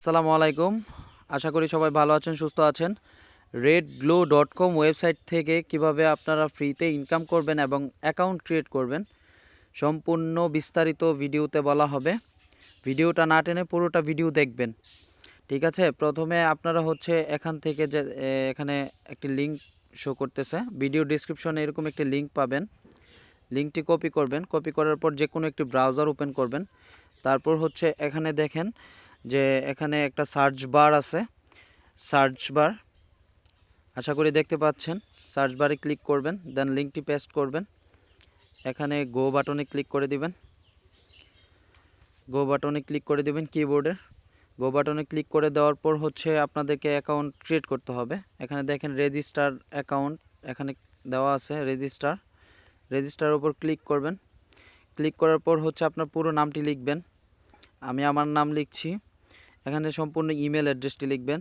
আসসালামু আলাইকুম। আশা করি সবাই ভালো আছেন, সুস্থ আছেন। redglow.com ওয়েবসাইট থেকে কিভাবে আপনারা ফ্রিতে ইনকাম করবেন এবং অ্যাকাউন্ট ক্রিয়েট করবেন সম্পূর্ণ বিস্তারিত ভিডিওতে বলা হবে। ভিডিওটা না টেনে পুরোটা ভিডিও দেখবেন, ঠিক আছে? প্রথমে আপনারা এখান থেকে যে এখানে একটি লিঙ্ক শো করতেছে, ভিডিও ডিসক্রিপশনে এরকম একটি লিঙ্ক পাবেন। লিঙ্কটি কপি করবেন, কপি করার পর যে কোনো একটি ব্রাউজার ওপেন করবেন। তারপর এখানে দেখেন যে এখানে একটা সার্চ বার আছে, সার্চ বার আশা করি দেখতে পাচ্ছেন। সার্চ বারে ক্লিক করবেন, দেন লিঙ্কটি পেস্ট করবেন। এখানে গো বাটনে ক্লিক করে দিবেন, গো বাটনে ক্লিক করে দিবেন কিবোর্ডের। গো বাটনে ক্লিক করে দেওয়ার পর আপনাদেরকে অ্যাকাউন্ট ক্রিয়েট করতে হবে। এখানে দেখেন রেজিস্টার অ্যাকাউন্ট এখানে দেওয়া আছে, রেজিস্টার উপর ক্লিক করবেন। ক্লিক করার পর আপনার পুরো নামটি লিখবেন। আমি আমার নাম লিখছি। এখানে সম্পূর্ণ ইমেল অ্যাড্রেসটি লিখবেন,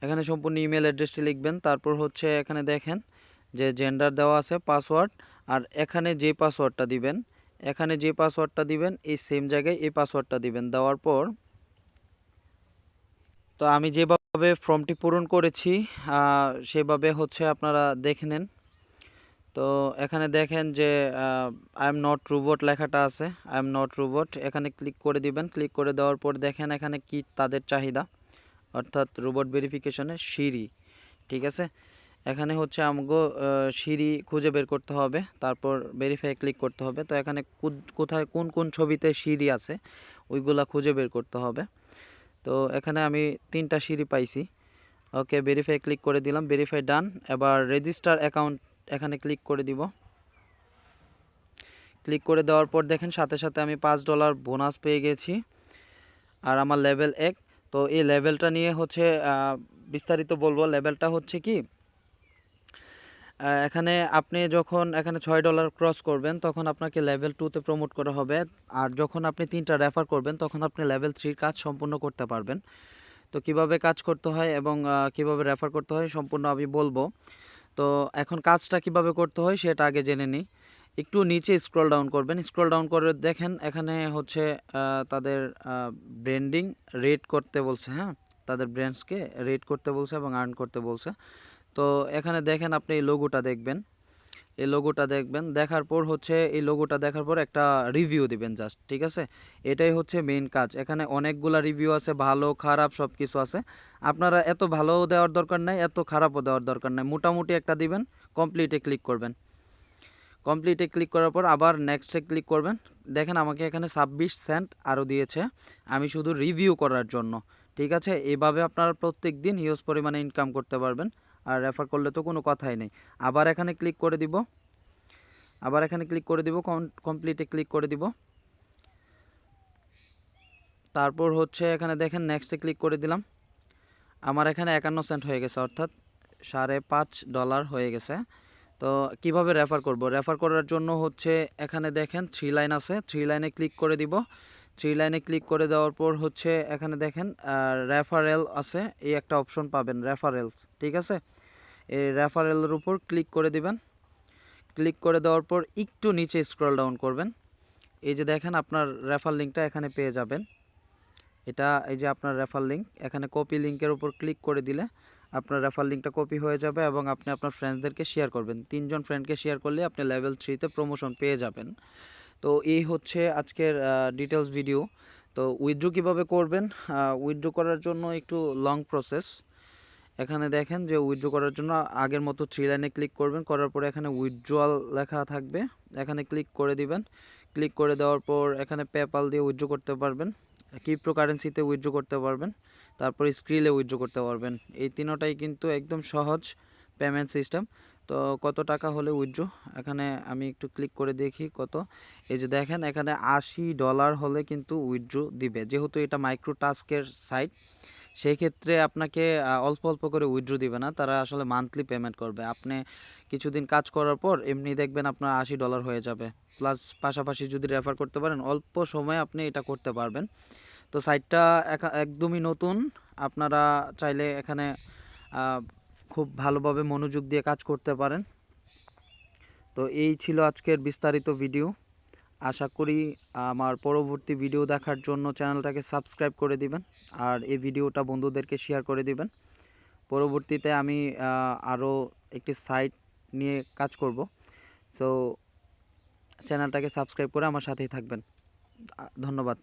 এখানে সম্পূর্ণ ইমেল অ্যাড্রেসটি লিখবেন। তারপর এখানে দেখেন যে জেন্ডার দেওয়া আছে, পাসওয়ার্ড, আর এখানে যে পাসওয়ার্ডটা দিবেন, এখানে যে পাসওয়ার্ডটা দিবেন এই সেম জায়গায় এই পাসওয়ার্ডটা দিবেন। দেওয়ার পর তো আমি যেভাবে ফর্মটি পূরণ করেছি সেভাবে আপনারা দেখে নেন। তো এখানে দেখেন যে আই এম নট রোবট লেখাটা আছে, আই এম নট রোবট, এখানে ক্লিক করে দিবেন। ক্লিক করে দেওয়ার পর দেখেন এখানে কি তাদের চাহিদা, অর্থাৎ রোবট ভেরিফিকেশনের সিঁড়ি, ঠিক আছে? এখানে আমগো সিঁড়ি খুঁজে বের করতে হবে, তারপর ভেরিফাই ক্লিক করতে হবে। তো এখানে কোথায় কোন কোন ছবিতে সিঁড়ি আছে ওইগুলা খুঁজে বের করতে হবে। তো এখানে আমি 3টা সিঁড়ি পাইছি। ওকে, ভেরিফাই ক্লিক করে দিলাম, ভেরিফাই ডান। এবার রেজিস্টার অ্যাকাউন্ট এখানে ক্লিক করে দিব। ক্লিক করে দেওয়ার পর দেখেন সাথে সাথে আমি $5 বোনাস পেয়ে গেছি, আর আমার লেভেল 1। তো এই লেভেলটা নিয়ে বিস্তারিত বলবো। লেভেলটা কি, এখানে আপনি যখন এখানে $6 ক্রস করবেন তখন আপনাকে লেভেল 2তে প্রমোট করা হবে, আর যখন আপনি 3টা রেফার করবেন তখন আপনি লেভেল 3 কাজ সম্পূর্ণ করতে পারবেন। তো কিভাবে কাজ করতে হয় এবং কিভাবে রেফার করতে হয় সম্পূর্ণ আমি বলবো। তো এখন কাজটা কিভাবে করতে হয় সেটা আগে জেনে নিই। একটু নিচে স্ক্রল ডাউন করবেন, স্ক্রল ডাউন করে দেখেন এখানে তাদের ব্র্যান্ডিং রেট করতে বলছে, হ্যাঁ, তাদের ব্র্যান্ডসকে রেট করতে বলছে এবং আর্ন করতে বলছে। তো এখানে দেখেন আপনি এই লোগোটা দেখবেন, এই লোগোটা দেখবেন, দেখার পর এই লোগোটা দেখার পর একটা রিভিউ দিবেন জাস্ট, ঠিক আছে? এটাই মেইন কাজ। এখানে অনেকগুলা রিভিউ আছে, ভালো খারাপ সব কিছু আছে। আপনারা এত ভালোও দেওয়ার দরকার নাই, এত খারাপও দেওয়ার দরকার নাই, মোটামুটি একটা দিবেন। কমপ্লিটে ক্লিক করবেন, কমপ্লিটে ক্লিক করার পর আবার নেক্সটে ক্লিক করবেন। দেখেন আমাকে এখানে 26 সেন্ট আরও দিয়েছে, আমি শুধু রিভিউ করার জন্য, ঠিক আছে? এইভাবে আপনারা প্রত্যেক দিন হিউজ পরিমাণে ইনকাম করতে পারবেন, আর রেফার করলে তো কোনো কথাই নেই। আবার এখানে ক্লিক করে দিব, আবার এখানে ক্লিক করে দিব, কমপ্লিটে ক্লিক করে দিব। তারপর এখানে দেখেন নেক্সটে ক্লিক করে দিলাম। আমার এখানে 51 সেন্ট হয়ে গেছে, অর্থাৎ $5.5 হয়ে গেছে। তো কিভাবে রেফার করব? রেফার করার জন্য এখানে দেখেন 3 লাইন আছে, 3 লাইনে ক্লিক করে দিব। 3 লাইনে ক্লিক করে দেওয়ার পর এখানে দেখেন রেফারেল আছে, এই একটা অপশন পাবেন রেফারেলস, ঠিক আছে? এই রেফারেলের উপর ক্লিক করে দিবেন। ক্লিক করে দেওয়ার পর একটু নিচে স্ক্রল ডাউন করবেন। এই যে দেখেন আপনার রেফার লিঙ্কটা এখানে পেয়ে যাবেন। এটা এই যে আপনার রেফার লিঙ্ক, এখানে কপি লিঙ্কের উপর ক্লিক করে দিলে আপনার রেফার লিঙ্কটা কপি হয়ে যাবে এবং আপনি আপনার ফ্রেন্ডসদেরকে শেয়ার করবেন। 3 জন ফ্রেন্ডকে শেয়ার করলে আপনি লেভেল 3তে প্রমোশন পেয়ে যাবেন। তো এই আজকের ডিটেলস ভিডিও। তো উইথড্র কীভাবে করবেন? উইথড্র করার জন্য একটু লং প্রসেস। এখানে দেখেন যে উইথড্র করার জন্য আগের মতো 3 লাইনে ক্লিক করবেন, করার পরে এখানে উইথড্রয়াল লেখা থাকবে, এখানে ক্লিক করে দিবেন। ক্লিক করে দেওয়ার পর এখানে পেপ্যাল দিয়ে উইথড্র করতে পারবেন, ক্রিপ্টোকারেন্সিতে উইথড্র করতে পারবেন, তারপর স্ক্রিলে উইথড্র করতে পারবেন। এই তিনটাই কিন্তু একদম সহজ পেমেন্ট সিস্টেম। তো কত টাকা হলে উইথড্র, এখানে আমি একটু ক্লিক করে দেখি কত। এই যে দেখেন এখানে $80 হলে কিন্তু উইথড্র দিবে, যেহেতু এটা মাইক্রো টাস্কের সাইট, সেই ক্ষেত্রে আপনাকে অল্প অল্প করে উইথড্র দিবে না, তারা আসলে মান্থলি পেমেন্ট করবে। আপনি কিছুদিন কাজ করার পর এমনি দেখবেন আপনার $80 হয়ে যাবে, প্লাস পাশাপাশি যদি রেফার করতে পারেন অল্প সময়ে আপনি এটা করতে পারবেন। তো সাইটটা একদমই নতুন, আপনারা চাইলে এখানে খুব ভালোভাবে মনোযোগ দিয়ে কাজ করতে পারেন। তো এই ছিল আজকের বিস্তারিত ভিডিও। আশা করি আমার পরবর্তী ভিডিও দেখার জন্য চ্যানেলটাকে সাবস্ক্রাইব করে দিবেন আর এই ভিডিওটা বন্ধুদেরকে শেয়ার করে দিবেন। পরবর্তীতে আমি আরও একটি সাইট নিয়ে কাজ করব। সো চ্যানেলটাকে সাবস্ক্রাইব করে আমার সাথেই থাকবেন। ধন্যবাদ।